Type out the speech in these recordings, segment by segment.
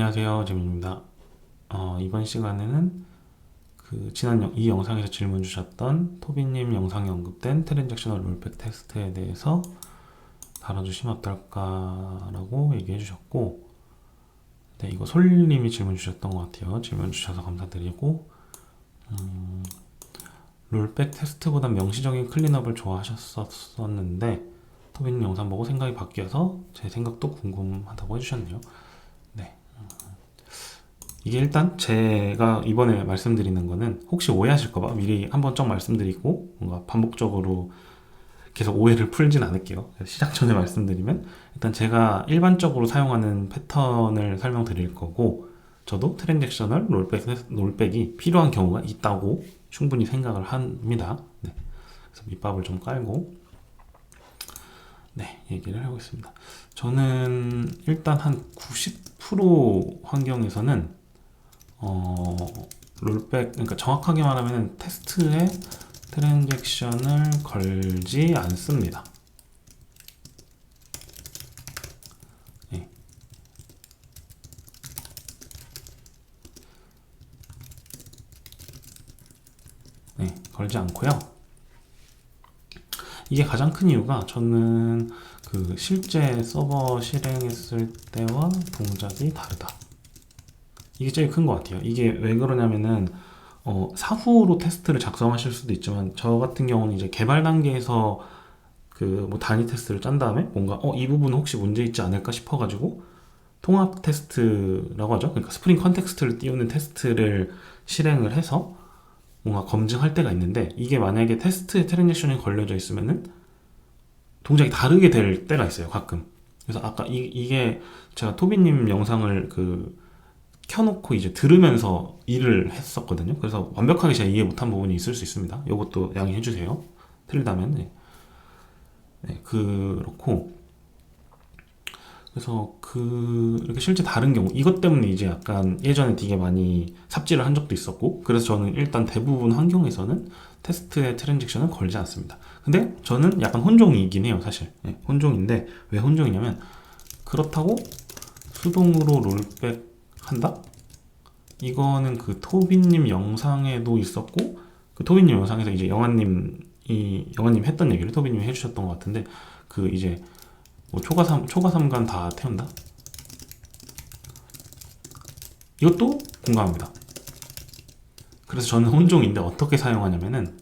안녕하세요, 재민입니다. 이번 시간에는 지난 이 영상에서 질문 주셨던 토비님 영상에 언급된 트랜잭셔널 롤백 테스트에 대해서 다뤄주시면 어떨까라고 얘기해 주셨고, 네, 이거 솔님이 질문 주셨던 것 같아요. 질문 주셔서 감사드리고, 롤백 테스트보다 명시적인 클린업을 좋아하셨었는데 토비님 영상 보고 생각이 바뀌어서 제 생각도 궁금하다고 해주셨네요. 네. 이게 일단 제가 이번에 말씀드리는 거는 혹시 오해하실까봐 미리 한번 좀 말씀드리고 뭔가 반복적으로 계속 오해를 풀진 않을게요. 시작 전에 말씀드리면 일단 제가 일반적으로 사용하는 패턴을 설명드릴 거고, 저도 트랜잭셔널 롤백이 필요한 경우가 있다고 충분히 생각을 합니다. 네. 그래서 밑밥을 좀 깔고 네, 얘기를 해보겠습니다. 저는 일단 한 90% 환경에서는 롤백, 그러니까 정확하게 말하면 테스트에 트랜잭션을 걸지 않습니다. 네. 네, 걸지 않고요. 이게 가장 큰 이유가 저는 실제 서버 실행했을 때와 동작이 다르다. 이게 제일 큰 것 같아요. 이게 왜 그러냐면은 사후로 테스트를 작성하실 수도 있지만 저 같은 경우는 이제 개발 단계에서 뭐 단위 테스트를 짠 다음에 뭔가 이 부분은 혹시 문제 있지 않을까 싶어가지고 통합 테스트라고 하죠. 그러니까 스프링 컨텍스트를 띄우는 테스트를 실행을 해서 뭔가 검증할 때가 있는데, 이게 만약에 테스트에 트랜지션이 걸려져 있으면은 동작이 다르게 될 때가 있어요, 가끔. 그래서 아까 이게 제가 토비님 영상을 켜놓고 이제 들으면서 일을 했었거든요. 그래서 완벽하게 제가 이해 못한 부분이 있을 수 있습니다. 이것도 양해해 주세요. 틀리다면. 네. 네, 그렇고, 그래서 이렇게 실제 다른 경우, 이것 때문에 이제 약간 예전에 되게 많이 삽질을 한 적도 있었고, 그래서 저는 일단 대부분 환경에서는 테스트의 트랜잭션은 걸지 않습니다. 근데 저는 약간 혼종이긴 해요, 사실. 네, 혼종인데 왜 혼종이냐면, 그렇다고 수동으로 롤백 한다? 이거는 토비님 영상에도 있었고, 토비님 영상에서 이제 영환님 했던 얘기를 토비님이 해주셨던 것 같은데, 이제 뭐 초과3간 다 태운다? 이것도 공감합니다. 그래서 저는 혼종인데 어떻게 사용하냐면은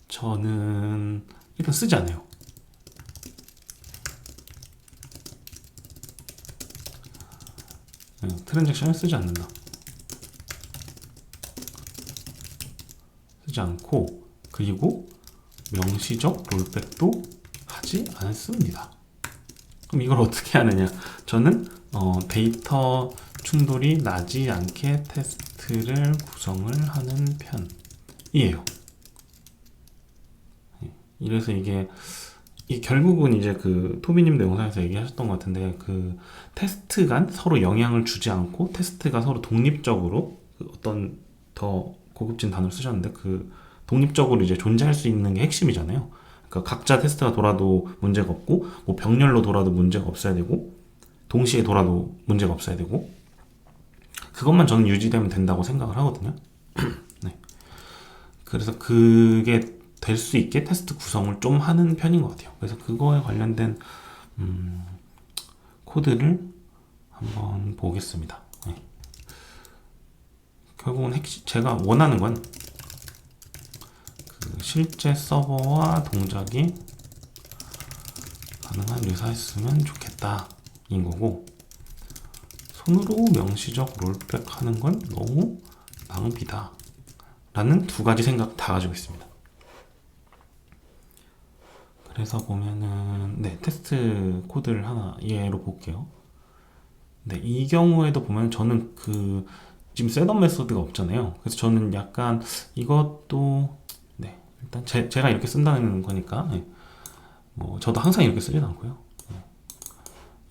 저는 일단 쓰지 않아요. 트랜잭션을 쓰지 않는다. 쓰지 않고, 그리고 명시적 롤백도 하지 않습니다. 그럼 이걸 어떻게 하느냐? 저는 데이터 충돌이 나지 않게 테스트를 구성을 하는 편이에요. 이래서 이게 결국은 이제 토비님도 영상에서 얘기하셨던 것 같은데, 테스트 간 서로 영향을 주지 않고 테스트가 서로 독립적으로 어떤 더 고급진 단어를 쓰셨는데 독립적으로 이제 존재할 수 있는 게 핵심이잖아요. 그러니까 각자 테스트가 돌아도 문제가 없고, 뭐 병렬로 돌아도 문제가 없어야 되고, 동시에 돌아도 문제가 없어야 되고, 그것만 저는 유지되면 된다고 생각을 하거든요. 네. 그래서 그게 될 수 있게 테스트 구성을 좀 하는 편인 것 같아요. 그래서 그거에 관련된 코드를 한번 보겠습니다. 네. 결국은 제가 원하는 건 실제 서버와 동작이 가능한 유사했으면 좋겠다 인 거고, 손으로 명시적 롤백 하는 건 너무 낭비다 라는 두 가지 생각 다 가지고 있습니다. 그래서 보면은 테스트 코드를 하나 예로 볼게요. 네, 이 경우에도 보면 저는 지금 셋업 메소드가 없잖아요. 그래서 저는 약간 이것도 일단 제가 이렇게 쓴다는 거니까 뭐 저도 항상 이렇게 쓰진 않고요.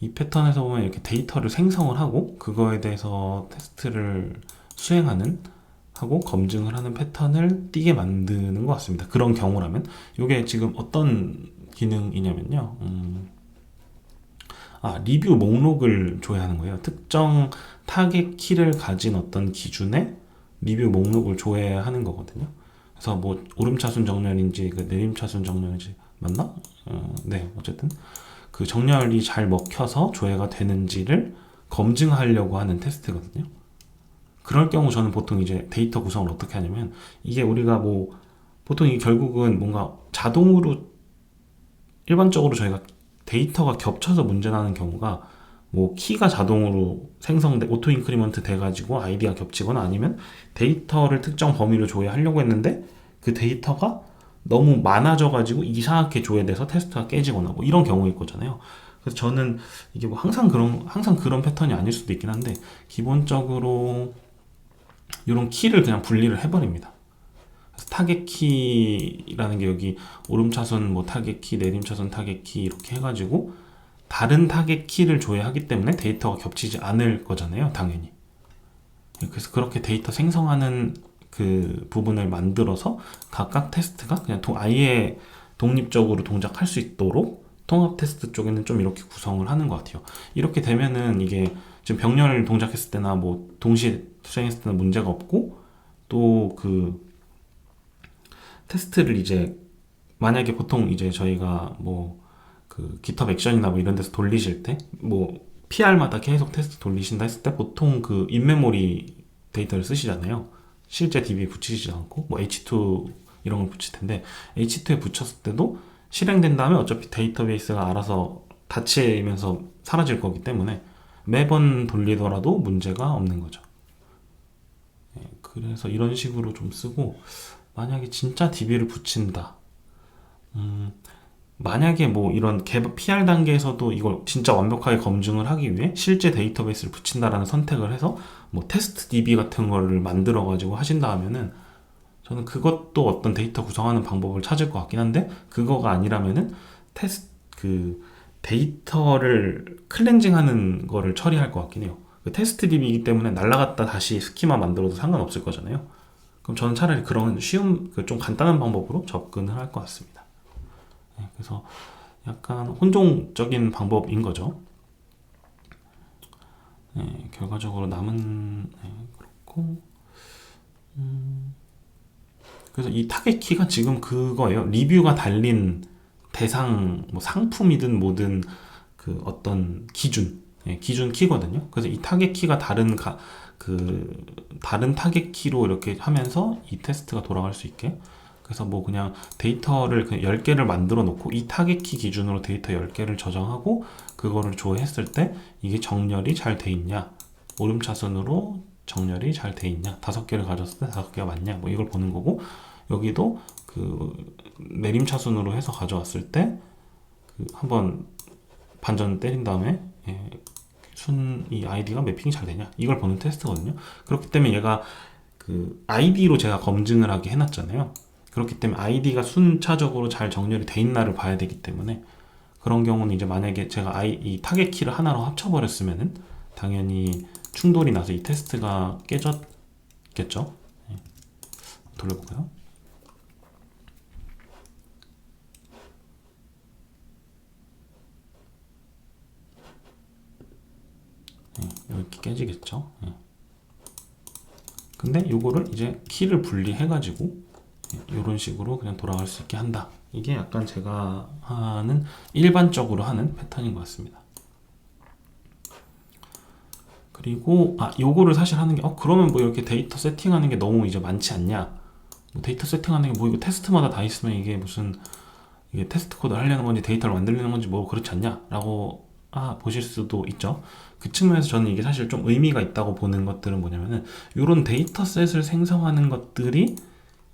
이 패턴에서 보면 이렇게 데이터를 생성을 하고 그거에 대해서 테스트를 수행하는 하고 검증을 하는 패턴을 띄게 만드는 것 같습니다. 그런 경우라면 이게 지금 어떤 기능이냐면요. 리뷰 목록을 조회하는 거예요. 특정 타겟 키를 가진 어떤 기준의 리뷰 목록을 조회하는 거거든요. 그래서 뭐 오름차순 정렬인지 그 내림차순 정렬인지 맞나? 네, 어쨌든 그 정렬이 잘 먹혀서 조회가 되는지를 검증하려고 하는 테스트거든요. 그럴 경우 저는 보통 이제 데이터 구성을 어떻게 하냐면, 이게 우리가 뭐 보통 이 결국은 뭔가 자동으로 일반적으로 저희가 데이터가 겹쳐서 문제 나는 경우가 뭐 키가 자동으로 생성돼 오토 인크리먼트 돼가지고 아이디가 겹치거나, 아니면 데이터를 특정 범위로 조회하려고 했는데 그 데이터가 너무 많아져가지고 이상하게 조회돼서 테스트가 깨지거나 뭐 이런 경우일 거잖아요. 그래서 저는 이게 뭐 항상 그런 패턴이 아닐 수도 있긴 한데, 기본적으로 이런 키를 그냥 분리를 해버립니다. 그래서 타겟 키라는 게 여기 오름차순 뭐 타겟 키, 내림차순 타겟 키 이렇게 해가지고 다른 타겟 키를 조회하기 때문에 데이터가 겹치지 않을 거잖아요, 당연히. 그래서 그렇게 데이터 생성하는 그 부분을 만들어서 각각 테스트가 그냥 아예 독립적으로 동작할 수 있도록 통합 테스트 쪽에는 좀 이렇게 구성을 하는 것 같아요. 이렇게 되면은 이게 지금 병렬을 동작했을 때나 뭐 동시에 수행했을 때는 문제가 없고, 또 그 테스트를 이제 만약에 보통 이제 저희가 뭐 그 GitHub 액션이나 뭐 이런 데서 돌리실 때 뭐 PR마다 계속 테스트 돌리신다 했을 때 보통 그 인메모리 데이터를 쓰시잖아요. 실제 DB에 붙이지 않고 뭐 H2 이런 걸 붙일 텐데, H2에 붙였을 때도 실행된 다음에 어차피 데이터베이스가 알아서 닫히면서 사라질 거기 때문에 매번 돌리더라도 문제가 없는 거죠. 그래서 이런 식으로 좀 쓰고, 만약에 진짜 DB를 붙인다. 만약에 뭐 이런 PR 단계에서도 이걸 진짜 완벽하게 검증을 하기 위해 실제 데이터베이스를 붙인다라는 선택을 해서 뭐 테스트 DB 같은 거를 만들어 가지고 하신다 하면은, 저는 그것도 어떤 데이터 구성하는 방법을 찾을 것 같긴 한데, 그거가 아니라면은 그 데이터를 클렌징하는 거를 처리할 것 같긴 해요. 그 테스트 DB이기 때문에 날라갔다 다시 스키마 만들어도 상관없을 거잖아요. 그럼 저는 차라리 그런 쉬운, 좀 간단한 방법으로 접근을 할 것 같습니다. 그래서 약간 혼종적인 방법인 거죠. 결과적으로 남은 그렇고, 그래서 이 타겟 키가 지금 그거예요. 리뷰가 달린 대상, 뭐 상품이든 뭐든 그 어떤 기준 키거든요. 그래서 이 타겟 키가 다른 타겟 키로 이렇게 하면서 이 테스트가 돌아갈 수 있게. 그래서 뭐 그냥 데이터를 그냥 10개를 만들어 놓고 이 타겟 키 기준으로 데이터 10개를 저장하고 그거를 조회했을 때 이게 정렬이 잘 돼 있냐, 오름차순으로 정렬이 잘 돼 있냐, 5개를 가졌을 때 5개가 맞냐, 뭐 이걸 보는 거고, 여기도 그 내림차순으로 해서 가져왔을 때 한번 반전 때린 다음에 이 아이디가 매핑이 잘 되냐, 이걸 보는 테스트거든요. 그렇기 때문에 얘가 그 아이디로 제가 검증을 하게 해놨잖아요. 그렇기 때문에 아이디가 순차적으로 잘 정렬이 돼 있나를 봐야 되기 때문에, 그런 경우는 이제 만약에 제가 이 타겟 키를 하나로 합쳐버렸으면은 당연히 충돌이 나서 이 테스트가 깨졌겠죠. 돌려볼까요? 이렇게 깨지겠죠. 근데 요거를 이제 키를 분리해가지고 이런 식으로 그냥 돌아갈 수 있게 한다. 이게 약간 제가 하는 일반적으로 하는 패턴인 것 같습니다. 그리고 요거를 사실 하는 게 그러면 뭐 이렇게 데이터 세팅하는 게 너무 이제 많지 않냐, 뭐 데이터 세팅하는 게 뭐 이거 테스트마다 다 있으면 이게 무슨 이게 테스트 코드 하려는 건지 데이터를 만들려는 건지 뭐 그렇지 않냐 라고 보실 수도 있죠. 그 측면에서 저는 이게 사실 좀 의미가 있다고 보는 것들은 뭐냐면은, 이런 데이터셋을 생성하는 것들이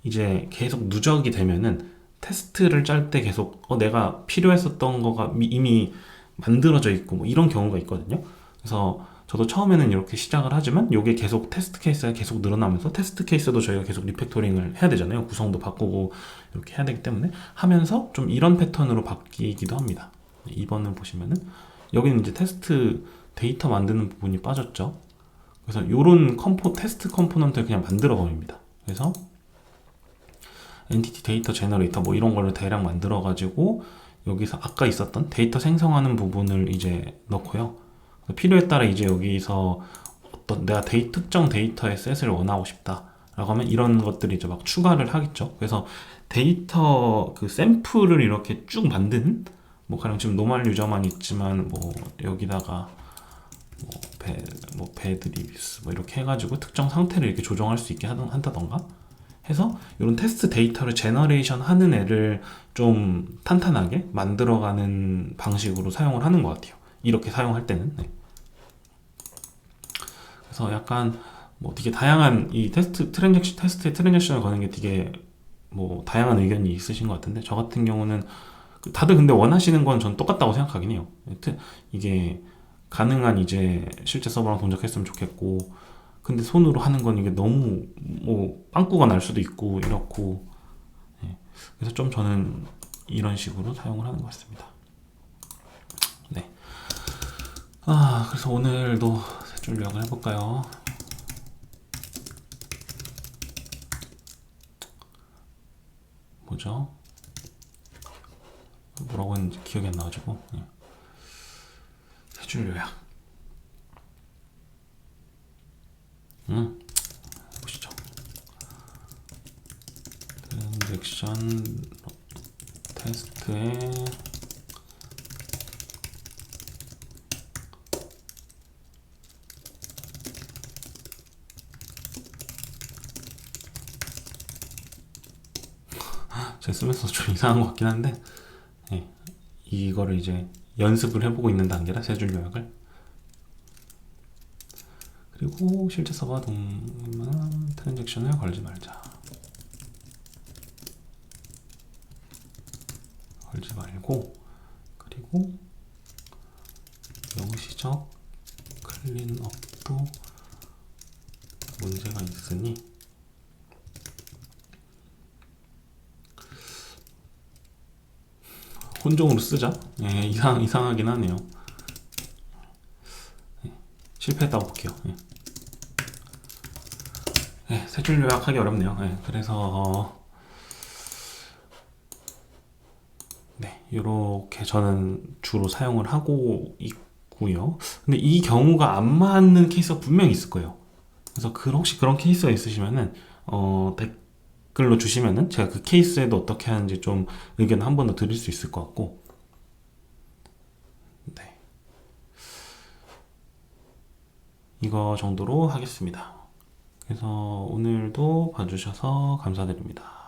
이제 계속 누적이 되면은 테스트를 짤 때 계속 내가 필요했었던 거가 이미 만들어져 있고 뭐 이런 경우가 있거든요. 그래서 저도 처음에는 이렇게 시작을 하지만 이게 계속 테스트 케이스가 계속 늘어나면서, 테스트 케이스도 저희가 계속 리팩토링을 해야 되잖아요. 구성도 바꾸고 이렇게 해야 되기 때문에 하면서 좀 이런 패턴으로 바뀌기도 합니다. 2번을 보시면은 여기는 이제 테스트 데이터 만드는 부분이 빠졌죠. 그래서 이런 테스트 컴포넌트를 그냥 만들어 버립니다. 그래서 엔티티 데이터 제너레이터 뭐 이런 거를 대량 만들어 가지고 여기서 아까 있었던 데이터 생성하는 부분을 이제 넣고요. 필요에 따라 이제 여기서 어떤 내가 특정 데이터의 셋을 원하고 싶다라고 하면 이런 것들이 이제 막 추가를 하겠죠. 그래서 데이터 그 샘플을 이렇게 쭉 만드는 뭐 가령 지금 노멀 유저만 있지만 뭐 여기다가 뭐 배드리비스 뭐 이렇게 해가지고 특정 상태를 이렇게 조정할 수 있게 한다던가 해서 이런 테스트 데이터를 제너레이션 하는 애를 좀 탄탄하게 만들어가는 방식으로 사용을 하는 것 같아요. 이렇게 사용할 때는. 네. 그래서 약간 뭐 되게 다양한 이 테스트에 트랜잭션을 거는 게 되게 뭐 다양한 의견이 있으신 것 같은데 저 같은 경우는 다들 근데 원하시는 건 전 똑같다고 생각하긴 해요. 이게 가능한 이제 실제 서버랑 동작했으면 좋겠고 근데 손으로 하는 건 이게 너무 뭐 빵꾸가 날 수도 있고 이렇고 예. 그래서 좀 저는 이런 식으로 사용을 하는 것 같습니다. 네. 그래서 오늘도 세 줄 요약을 해볼까요? 뭐죠? 뭐라고 했는지 기억이 안 나가지고 예. 세 줄 요약. 보시죠. 트랜잭션 테스트에 제가 쓰면서 좀 이상한 것 같긴 한데 예, 이거를 이제 연습을 해보고 있는 단계라 세 줄 요약을. 그리고 실제 서버 동만 트랜잭션을 걸지 말자. 걸지 말고 그리고 명시적 클린업도 문제가 있으니 혼종으로 쓰자. 예, 이상하긴 하네요. 예, 실패했다고 볼게요. 예. 예, 세 줄 요약하기 어렵네요. 예, 그래서 네, 이렇게 저는 주로 사용을 하고 있고요. 근데 이 경우가 안 맞는 케이스가 분명히 있을 거예요. 그래서 혹시 그런 케이스가 있으시면은 댓글로 주시면은 제가 그 케이스에도 어떻게 하는지 좀 의견 한 번 더 드릴 수 있을 것 같고 네. 이거 정도로 하겠습니다. 그래서 오늘도 봐주셔서 감사드립니다.